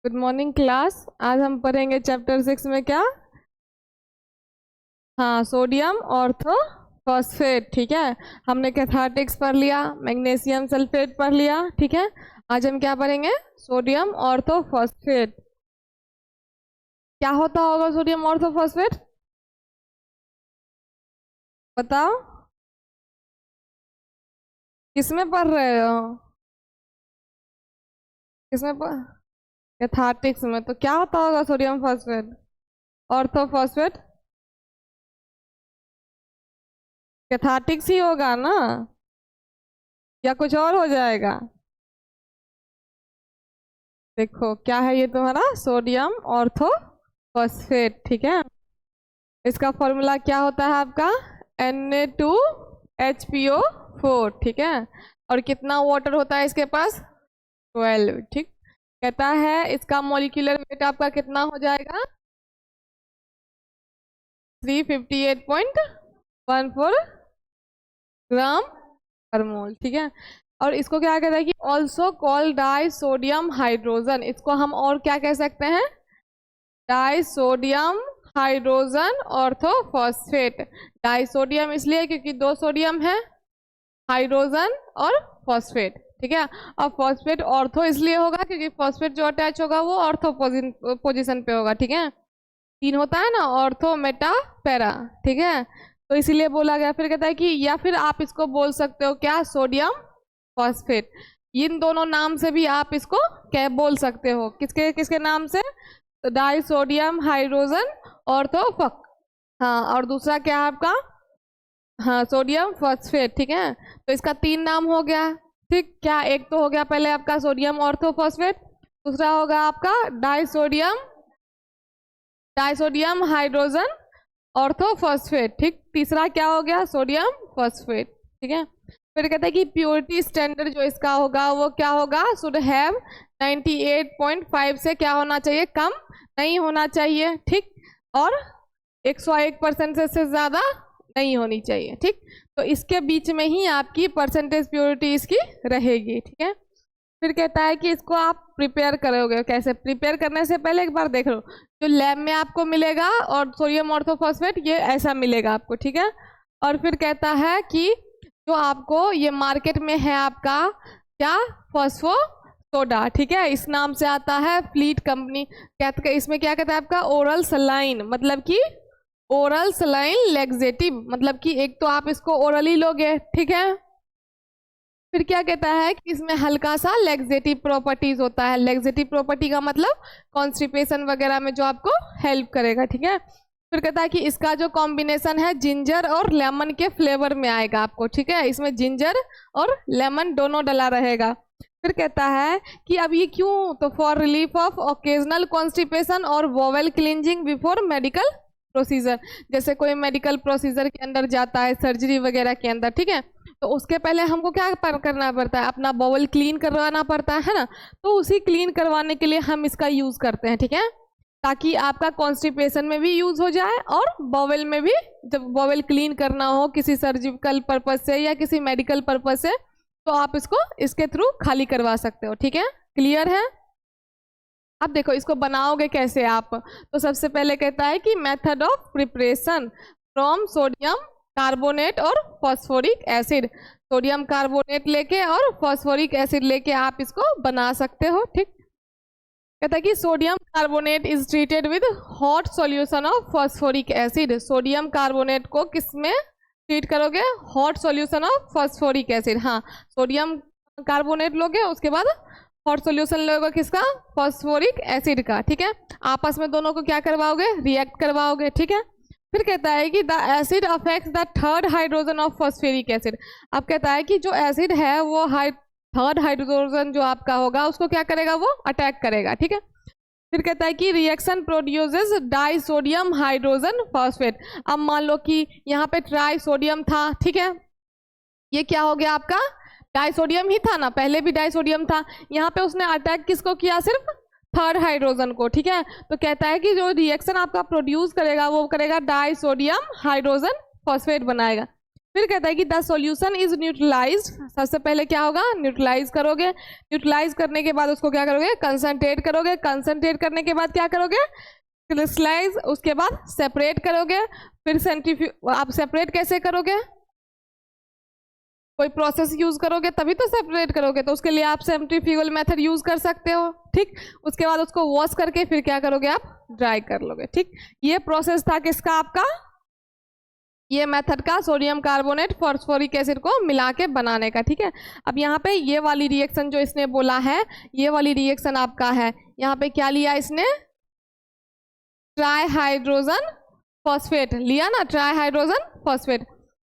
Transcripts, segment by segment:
Good morning class. आज हम पढ़ेंगे चैप्टर 6 में क्या। हाँ, सोडियम ऑर्थो फॉस्फेट। ठीक है, हमने कैथार्टिक्स पढ़ लिया, मैग्नीशियम सल्फेट पढ़ लिया। ठीक है, आज हम क्या पढ़ेंगे, सोडियम ऑर्थो फॉस्फेट। क्या होता होगा सोडियम ऑर्थो फॉस्फेट, बताओ, किसमें पढ़ रहे हो, किसमें पढ़, कैथार्टिक्स में। तो क्या होता होगा sodium phosphate, ortho phosphate, cathartics ही होगा ना, या कुछ और हो जाएगा। देखो क्या है ये तुम्हारा सोडियम ऑर्थो फॉस्फेट। ठीक है, इसका फॉर्मूला क्या होता है आपका, Na2HPO4। ठीक है, और कितना वाटर होता है इसके पास, 12। ठीक, कहता है इसका मॉलिक्यूलर वेट आपका कितना हो जाएगा, 358.14 ग्राम पर मोल। ठीक है, और इसको क्या कहता है कि also call die sodium hydrogen. इसको हम और क्या कह सकते हैं, die sodium hydrogen orthophosphate. Die sodium इसलिए क्योंकि दो सोडियम है, हाइड्रोजन और फॉस्फेट। ठीक है, और फॉस्फेट ऑर्थो इसलिए होगा क्योंकि फॉस्फेट जो अटैच होगा वो ऑर्थो पोजिशन पे होगा। ठीक है, तीन होता है ना, ऑर्थो मेटा पैरा। ठीक है, तो इसीलिए बोला गया। फिर कहता है कि या फिर आप इसको बोल सकते हो क्या, सोडियम फॉस्फेट। इन दोनों नाम से भी आप इसको क्या बोल सकते हो, किसके किसके नाम से, तो डाई सोडियम हाइड्रोजन ऑर्थोफॉक, हाँ, और दूसरा क्या है आपका, हाँ, सोडियम फॉस्फेट। ठीक है, तो इसका तीन नाम हो गया। ठीक, क्या एक तो हो गया पहले आपका सोडियम ऑर्थोफॉस्फेट, दूसरा होगा आपका डाइसोडियम हाइड्रोजन ऑर्थोफॉस्फेट। ठीक, तीसरा क्या हो गया, सोडियम फॉस्फेट। ठीक है, फिर कहते हैं कि प्योरिटी स्टैंडर्ड जो इसका होगा वो क्या होगा, शुड हैव 98.5 से क्या होना चाहिए, कम नहीं होना चाहिए। ठीक, और 101% से ज़्यादा नहीं होनी चाहिए। ठीक, तो इसके बीच में ही आपकी परसेंटेज प्योरिटी इसकी रहेगी। ठीक है, फिर कहता है कि इसको आप प्रिपेयर करोगे कैसे, प्रिपेयर करने से पहले एक बार देख लो, जो लैब में आपको मिलेगा और सोडियम ऑर्थोफॉस्फेट ये ऐसा मिलेगा आपको। ठीक है, और फिर कहता है कि जो आपको ये मार्केट में है आपका क्या, फॉस्फो सोडा। ठीक है, इस नाम से आता है, फ्लीट कंपनी कहते हैं। इसमें क्या कहता है आपका, ओरल सलाइन, मतलब कि ओरल सलाइन लेक्सेटिव, मतलब कि एक तो आप इसको ओरली लोगे। ठीक है, फिर क्या कहता है कि इसमें हल्का सा लेक्सेटिव प्रॉपर्टीज होता है। लेक्सेटिव प्रॉपर्टी का मतलब कॉन्स्टिपेशन वगैरह में जो आपको हेल्प करेगा। ठीक है, फिर कहता है कि इसका जो कॉम्बिनेशन है जिंजर और लेमन के फ्लेवर में आएगा आपको। ठीक है, इसमें जिंजर और लेमन दोनों डला रहेगा। फिर कहता है कि अब ये क्यों, तो for relief of occasional constipation और bowel cleansing before medical procedure. जैसे कोई मेडिकल प्रोसीजर के अंदर जाता है, सर्जरी वगैरह के अंदर, ठीक है, तो उसके पहले हमको क्या करना पड़ता है, अपना बाउल क्लीन करवाना पड़ता है ना, तो उसी क्लीन करवाने के लिए हम इसका यूज़ करते हैं। ठीक है, ताकि आपका कॉन्स्टिपेशन में भी यूज़ हो जाए और बाउल में भी, जब बाउल क्लीन करना हो किसी सर्जिकल पर्पज से या किसी मेडिकल पर्पज से, तो आप इसको इसके थ्रू खाली करवा सकते हो। ठीक है, क्लियर है। अब देखो इसको बनाओगे कैसे आप, तो सबसे पहले कहता है कि method of preparation from sodium carbonate और फॉस्फोरिक एसिड। सोडियम कार्बोनेट लेके और फॉस्फोरिक एसिड लेके आप इसको बना सकते हो। ठीक, कहता है कि sodium carbonate is treated with hot solution of phosphoric acid. Sodium carbonate को किसमें ट्रीट करोगे, hot solution of phosphoric acid. हाँ, सोडियम कार्बोनेट लोगे, उसके बाद हॉट सॉल्यूशन लोगे किसका, फॉस्फोरिक एसिड का। ठीक है, आपस में दोनों को क्या करवाओगे, रिएक्ट करवाओगे। ठीक है, फिर कहता है कि the acid affects the third hydrogen of phosphoric acid. अब कहता है कि जो एसिड है वो थर्ड हाइड्रोजन जो आपका होगा उसको क्या करेगा, वो अटैक करेगा। ठीक है, फिर कहता है कि reaction produces die sodium hydrogen phosphate. अब मान लो कि यहाँ पे ट्राई सोडियम था, ठीक है, ये क्या हो गया आपका, डाइसोडियम ही था ना, पहले भी डाइसोडियम था, यहाँ पे उसने अटैक किसको किया, सिर्फ थर्ड हाइड्रोजन को। ठीक है, तो कहता है कि जो रिएक्शन आपका प्रोड्यूस करेगा वो करेगा डाइसोडियम हाइड्रोजन फॉस्फेट बनाएगा। फिर कहता है कि द सॉल्यूशन इज न्यूट्रलाइज्ड, सबसे पहले क्या होगा, न्यूट्रलाइज करोगे, न्यूट्रलाइज करने के बाद उसको क्या करोगे, कंसंट्रेट करोगे, कंसंट्रेट करने के बाद क्या करोगे, क्रिस्टलाइज, उसके बाद सेपरेट करोगे, फिर सेंट्रीफ्यूज, आप सेपरेट कैसे करोगे, कोई प्रोसेस यूज करोगे तभी तो सेपरेट करोगे, तो उसके लिए आप सेंट्रीफ्यूगल मेथड यूज कर सकते हो, ठीक। उसके बाद उसको वॉश करके फिर क्या करोगे, आप ड्राई कर लोगे, ठीक। ये प्रोसेस था किसका, आपका ये मेथड का सोडियम कार्बोनेट फॉस्फोरिक एसिड को मिला के बनाने का, ठीक है। अब यहाँ पे ये वाली रिएक्शन जो इसने बोला है, ये वाली रिएक्शन आपका है, यहाँ पे क्या लिया इसने, ट्राई हाइड्रोजन फॉस्फेट लिया ना, ट्राई हाइड्रोजन फॉस्फेट।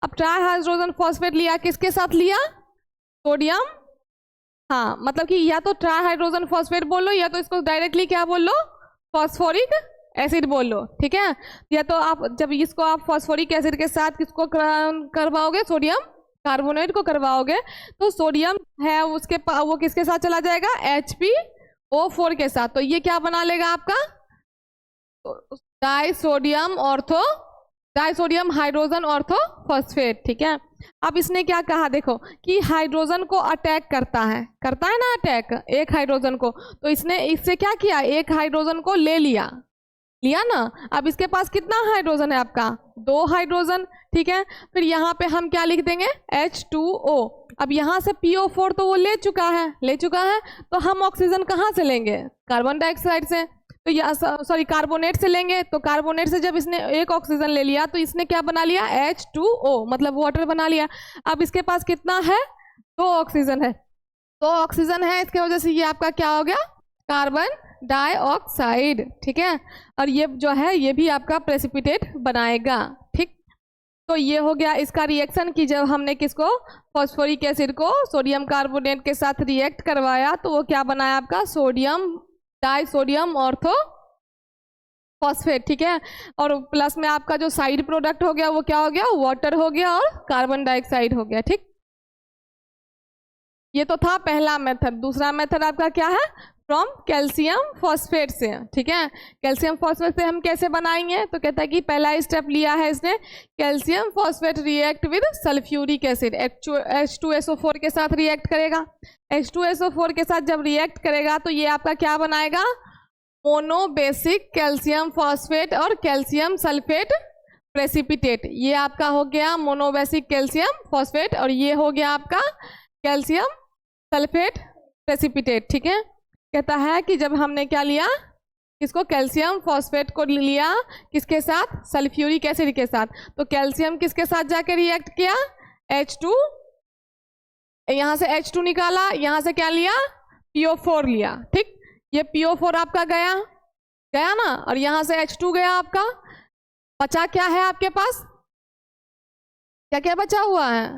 अब ट्राई हाइड्रोजन फॉस्फेट लिया, किसके साथ लिया, सोडियम, हाँ, मतलब कि या तो ट्राई हाइड्रोजन फॉस्फेट बोल लो, या तो इसको डायरेक्टली क्या बोल लो, फॉस्फोरिक एसिड बोल लो, ठीक है। या तो आप जब इसको आप फॉस्फोरिक एसिड के साथ किसको करवाओगे, सोडियम कार्बोनेट को करवाओगे, तो सोडियम है उसके वो किसके साथ चला जाएगा, HPO4 के साथ, तो ये क्या बना लेगा आपका, डाइसोडियम हाइड्रोजन ऑर्थो फॉस्फेट, ठीक है। अब इसने क्या कहा, देखो कि हाइड्रोजन को अटैक करता है ना अटैक एक हाइड्रोजन को, तो इसने इससे क्या किया, एक हाइड्रोजन को ले लिया ना। अब इसके पास कितना हाइड्रोजन है आपका, 2 हाइड्रोजन, ठीक है। फिर यहाँ पे हम क्या लिख देंगे, H2O। अब यहाँ से PO4 तो वो ले चुका है, तो हम ऑक्सीजन कहाँ से लेंगे, कार्बन डाइऑक्साइड से, तो या सॉरी कार्बोनेट से लेंगे, तो कार्बोनेट से जब इसने एक ऑक्सीजन ले लिया तो इसने क्या बना लिया, H2O, मतलब वाटर बना लिया। अब इसके पास कितना है, 2 ऑक्सीजन है, 2 ऑक्सीजन है, इसके वजह से ये आपका क्या हो गया, कार्बन डाइऑक्साइड, ठीक है। और ये जो है ये भी आपका प्रेसिपिटेट बनाएगा, ठीक। तो ये हो गया इसका रिएक्शन कि जब हमने किसको, फॉस्फोरिक एसिड को सोडियम कार्बोनेट के साथ रिएक्ट करवाया तो वो क्या बनाया आपका, सोडियम डाइसोडियम ऑर्थो फॉस्फेट, ठीक है। और प्लस में आपका जो साइड प्रोडक्ट हो गया वो क्या हो गया, वाटर हो गया और कार्बन डाइऑक्साइड हो गया, ठीक। ये तो था पहला मेथड। दूसरा मेथड आपका क्या है, फ्रॉम कैल्शियम फॉस्फेट से, ठीक है। कैल्शियम फॉस्फेट से हम कैसे बनाएंगे, तो कहता है कि पहला स्टेप लिया है इसने, calcium phosphate react with sulphuric acid, H2SO4 के साथ रिएक्ट करेगा। H2SO4 के साथ जब रिएक्ट करेगा तो ये आपका क्या बनाएगा, मोनोबेसिक कैल्शियम फॉस्फेट और कैल्शियम सल्फेट प्रेसिपिटेट। ये आपका हो गया मोनोबेसिक कैल्शियम फॉस्फेट और ये हो गया आपका कैल्शियम सल्फेट प्रेसिपिटेट, ठीक है। कहता है कि जब हमने क्या लिया, इसको कैल्शियम फॉस्फेट को लिया किसके साथ, सल्फ्यूरिक एसिड के साथ, तो कैल्शियम किसके साथ जाके रिएक्ट किया, H2, यहाँ से H2 निकाला, यहाँ से क्या लिया, PO4 लिया, ठीक। ये PO4 आपका गया ना, और यहाँ से H2 गया आपका, बचा क्या है आपके पास, क्या क्या बचा हुआ है,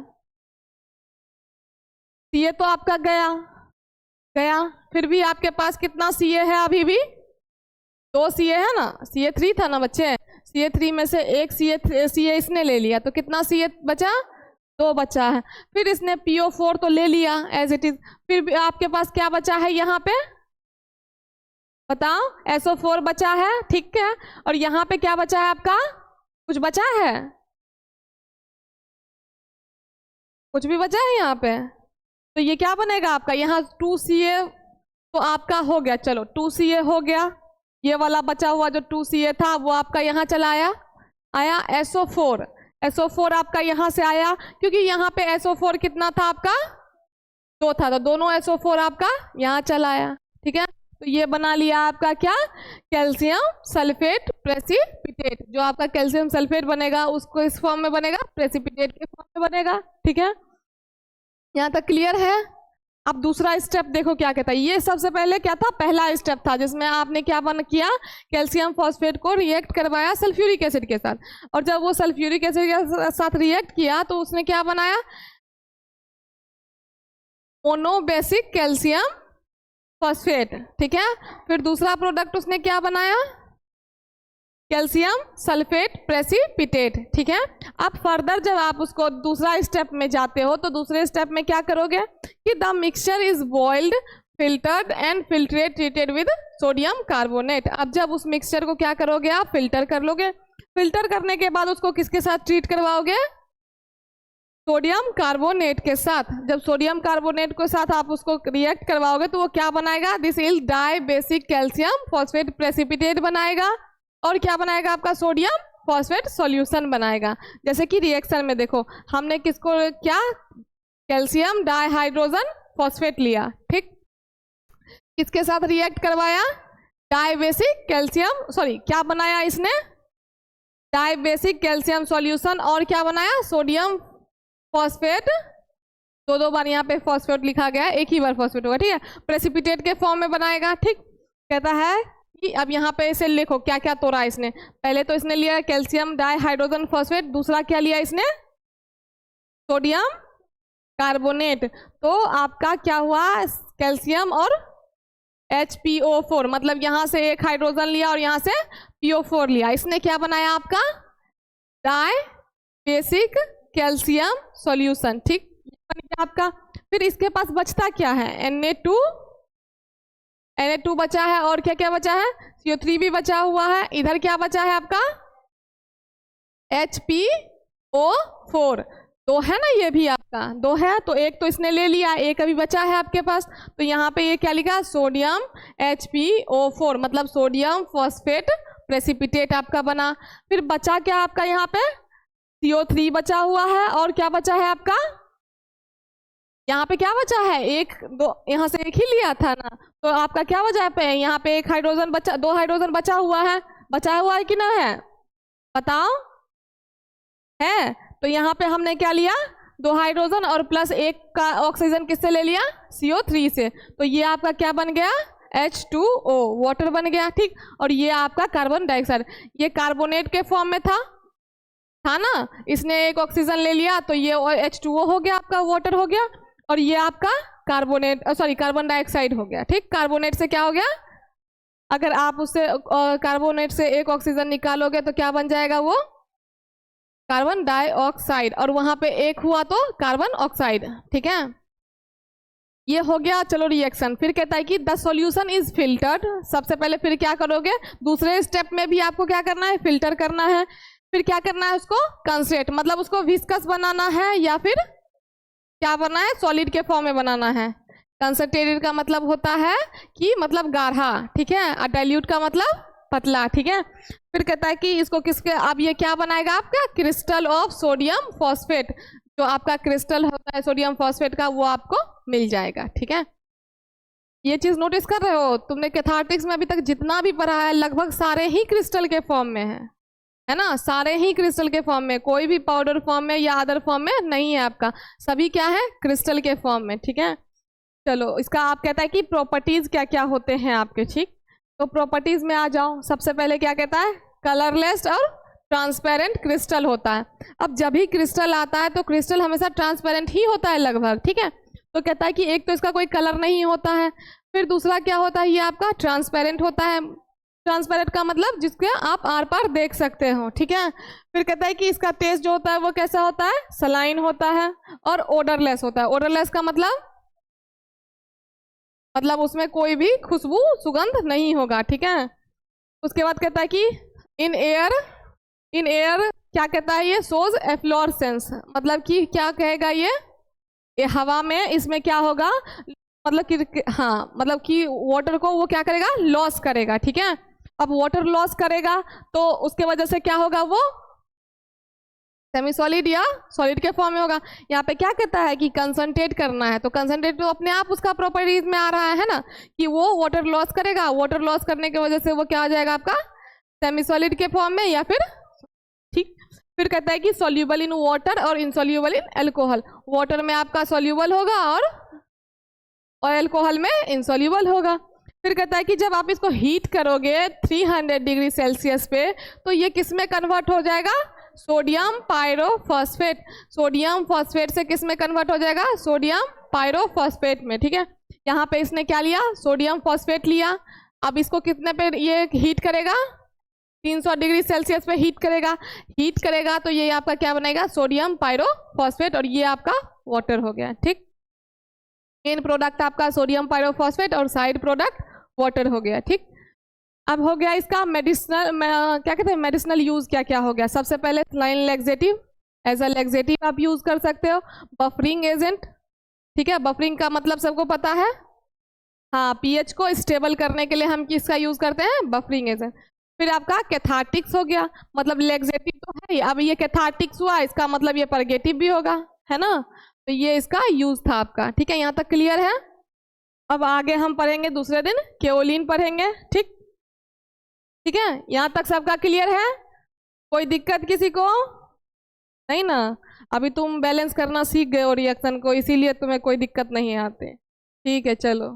Ca तो आपका गया, फिर भी आपके पास कितना Ca है, अभी भी 2 Ca है ना, Ca3 था ना बच्चे, Ca3 में से एक Ca इसने ले लिया, तो कितना Ca बचा, 2 बचा है। फिर इसने PO4 तो ले लिया एज इट इज, फिर भी आपके पास क्या बचा है यहाँ पे, बताओ, SO4 बचा है, ठीक है। और यहाँ पे क्या बचा है आपका, कुछ बचा है, कुछ भी बचा है यहाँ पे, तो ये क्या बनेगा आपका, यहाँ 2Ca तो आपका हो गया, चलो 2Ca हो गया, ये वाला बचा हुआ जो 2Ca था वो आपका यहाँ चला आया SO4 आपका यहाँ से आया, क्योंकि यहाँ पे SO4 कितना था आपका, 2 था, तो दोनों SO4 आपका यहाँ चला आया, ठीक है। तो ये बना लिया आपका क्या, कैल्शियम सल्फेट प्रेसिपिटेट। जो आपका कैल्शियम सल्फेट बनेगा उसको इस फॉर्म में बनेगा, प्रेसिपिटेट के फॉर्म में बनेगा, ठीक है। यहाँ तक क्लियर है। अब दूसरा स्टेप देखो क्या कहता है। ये सबसे पहले क्या था, पहला स्टेप था जिसमें आपने क्या किया, कैल्शियम फॉस्फेट को रिएक्ट करवाया सल्फ्यूरिक एसिड के साथ, और जब वो सल्फ्यूरिक एसिड के साथ रिएक्ट किया तो उसने क्या बनाया, मोनोबेसिक कैल्शियम फॉस्फेट, ठीक है। फिर दूसरा प्रोडक्ट उसने क्या बनाया, कैल्शियम सल्फेट प्रेसिपिटेट, ठीक है। अब फर्दर जब आप उसको दूसरा स्टेप में जाते हो तो दूसरे स्टेप में क्या करोगे कि the mixture is boiled filtered and filtrate treated with sodium carbonate. अब जब उस मिक्सचर को क्या करोगे, आप फिल्टर कर लोगे, फिल्टर करने के बाद उसको किसके साथ ट्रीट करवाओगे, सोडियम कार्बोनेट के साथ, जब सोडियम कार्बोनेट के साथ आप उसको रिएक्ट करवाओगे तो वो क्या बनाएगा, this is dibasic calcium phosphate precipitate बनाएगा और क्या बनाएगा आपका सोडियम फॉस्फेट सॉल्यूशन बनाएगा। जैसे कि रिएक्शन में देखो हमने किसको क्या कैल्शियम डाइहाइड्रोजन फॉस्फेट लिया, ठीक, किसके साथ रिएक्ट करवाया, डाई बेसिक कैल्शियम क्या बनाया इसने, डाई बेसिक कैल्शियम सॉल्यूशन और क्या बनाया सोडियम फॉस्फेट, दो बार यहाँ पे फॉस्फेट लिखा गया है, एक ही बार फॉस्फेट होगा, ठीक है, प्रेसिपिटेट के फॉर्म में बनाएगा। ठीक, कहता है कि अब यहाँ पे इसे लिखो क्या क्या तोड़ा इसने, पहले तो इसने लिया कैल्शियम डाइहाइड्रोजन फॉस्फेट, दूसरा क्या लिया इसने सोडियम कार्बोनेट, तो आपका क्या हुआ कैल्शियम और HPO4, मतलब यहाँ से एक हाइड्रोजन लिया और यहाँ से PO4 लिया, इसने क्या बनाया आपका डाई बेसिक कैल्शियम सॉल्यूशन। ठीक, बन गया आपका। फिर इसके पास बचता क्या है, Na2 बचा है और क्या क्या बचा है, CO3 भी बचा हुआ है, इधर क्या बचा है आपका HPO4, दो है ना, ये भी आपका दो है, तो एक तो इसने ले लिया, एक अभी बचा है आपके पास, तो यहाँ पे ये क्या लिखा सोडियम HPO4, मतलब सोडियम फॉस्फेट प्रेसिपिटेट आपका बना। फिर बचा क्या आपका यहाँ पे CO3 बचा हुआ है और क्या बचा है आपका, यहाँ पे क्या बचा है एक दो, यहाँ से एक ही लिया था ना, तो आपका क्या बचा है यहाँ पे एक हाइड्रोजन बचा, दो हाइड्रोजन बचा हुआ है कि ना है, बताओ है, तो यहाँ पे हमने क्या लिया दो हाइड्रोजन और प्लस एक का ऑक्सीजन किससे ले लिया CO3 से, तो ये आपका क्या बन गया H2O वाटर बन गया। ठीक, और ये आपका कार्बन डाइऑक्साइड, ये कार्बोनेट के फॉर्म में था ना, इसने एक ऑक्सीजन ले लिया तो ये H2O हो गया आपका वाटर हो गया, और ये आपका कार्बन डाइऑक्साइड हो गया। ठीक, कार्बोनेट से क्या हो गया, अगर आप उससे कार्बोनेट से एक ऑक्सीजन निकालोगे तो क्या बन जाएगा वो कार्बन डाइऑक्साइड, और वहां पे एक हुआ तो कार्बन ऑक्साइड। ठीक है, ये हो गया चलो रिएक्शन। फिर कहता है कि द सॉल्यूशन इज फिल्टर्ड, सबसे पहले फिर क्या करोगे दूसरे स्टेप में भी आपको क्या करना है फिल्टर करना है, फिर क्या करना है उसको कंसंट्रेट, मतलब उसको विस्कस बनाना है या फिर क्या बनना है सॉलिड के फॉर्म में बनाना है। कंसंट्रेटेड का मतलब होता है कि मतलब गाढ़ा, ठीक है, और डाइल्यूट का मतलब पतला। ठीक है, फिर कहता है कि इसको किसके, अब ये क्या बनाएगा आपका क्रिस्टल ऑफ सोडियम फॉस्फेट, जो आपका क्रिस्टल होता है सोडियम फॉस्फेट का वो आपको मिल जाएगा। ठीक है, ये चीज नोटिस कर रहे हो, तुमने कैथार्टिक्स में अभी तक जितना भी पढ़ा है लगभग सारे ही क्रिस्टल के फॉर्म में है ना, सारे ही क्रिस्टल के फॉर्म में, कोई भी पाउडर फॉर्म में या अदर फॉर्म में नहीं है आपका, सभी क्या है क्रिस्टल के फॉर्म में। ठीक है, चलो इसका आप कहता है कि प्रॉपर्टीज क्या क्या होते हैं आपके। ठीक, तो प्रॉपर्टीज में आ जाओ, सबसे पहले क्या कहता है कलरलेस और ट्रांसपेरेंट क्रिस्टल होता है। अब जब भी क्रिस्टल आता है तो क्रिस्टल हमेशा ट्रांसपेरेंट ही होता है लगभग। ठीक है, तो कहता है कि एक तो इसका कोई कलर नहीं होता है, फिर दूसरा क्या होता है ये आपका ट्रांसपेरेंट होता है, ट्रांसपेरेंट का मतलब जिसके आप आर पार देख सकते हो। ठीक है, फिर कहता है कि इसका टेस्ट जो होता है वो कैसा होता है सलाइन होता है, और ओडरलेस होता है। ओडरलेस का मतलब उसमें कोई भी खुशबू सुगंध नहीं होगा। ठीक है, उसके बाद कहता है कि इन एयर क्या कहता है ये सोज एफ्लोरेसेंस, मतलब कि क्या कहेगा ये हवा में इसमें क्या होगा, मतलब कि हाँ मतलब कि वाटर को वो क्या करेगा लॉस करेगा। ठीक है, अब वाटर लॉस करेगा तो उसके वजह से क्या होगा वो सेमी सॉलिड या सॉलिड के फॉर्म में होगा। यहाँ पे क्या कहता है कि कंसंट्रेट करना है, तो कंसंट्रेट तो अपने आप उसका प्रॉपर्टीज में आ रहा है ना कि वो वाटर लॉस करेगा, वाटर लॉस करने की वजह से वो क्या आ जाएगा आपका सेमी सॉलिड के फॉर्म में या फिर। ठीक, फिर कहता है कि सॉल्यूबल इन वाटर और इनसॉल्यूबल इन अल्कोहल, वाटर में आपका सॉल्यूबल होगा और अल्कोहल में इनसॉल्यूबल होगा। फिर कहता है कि जब आप इसको हीट करोगे 300 डिग्री सेल्सियस पे तो ये किस में कन्वर्ट हो जाएगा सोडियम पायरोफॉस्फेट, सोडियम फॉस्फेट से किस में कन्वर्ट हो जाएगा सोडियम पायरोफॉस्फेट में। ठीक है, यहाँ पे इसने क्या लिया सोडियम फॉस्फेट लिया, अब इसको कितने पे ये हीट करेगा 300 डिग्री सेल्सियस पे हीट करेगा तो ये आपका क्या बनेगा सोडियम पायरोफॉस्फेट, और ये आपका वाटर हो गया। ठीक, मेन प्रोडक्ट आपका सोडियम पायरोफॉस्फेट और साइड प्रोडक्ट वाटर हो गया। ठीक, अब हो गया इसका मेडिसिनल क्या कहते हैं मेडिसिनल यूज क्या क्या हो गया। सबसे पहले saline laxative, as a laxative आप यूज कर सकते हो। बफरिंग एजेंट, ठीक है, बफरिंग का मतलब सबको पता है, हाँ, पीएच को स्टेबल करने के लिए हम किसका यूज करते हैं, बफरिंग एजेंट। फिर आपका कैथार्टिक्स हो गया, मतलब लैक्सेटिव तो है ही, अब ये कैथार्टिक्स हुआ, इसका मतलब ये परगेटिव भी होगा, है ना, तो ये इसका यूज था आपका। ठीक है, यहाँ तक क्लियर है। अब आगे हम पढ़ेंगे दूसरे दिन केओलिन पढ़ेंगे। ठीक, ठीक है, यहाँ तक सबका क्लियर है, कोई दिक्कत किसी को नहीं ना? अभी तुम बैलेंस करना सीख गए हो रिएक्शन को, इसीलिए तुम्हें कोई दिक्कत नहीं आते। ठीक है, चलो।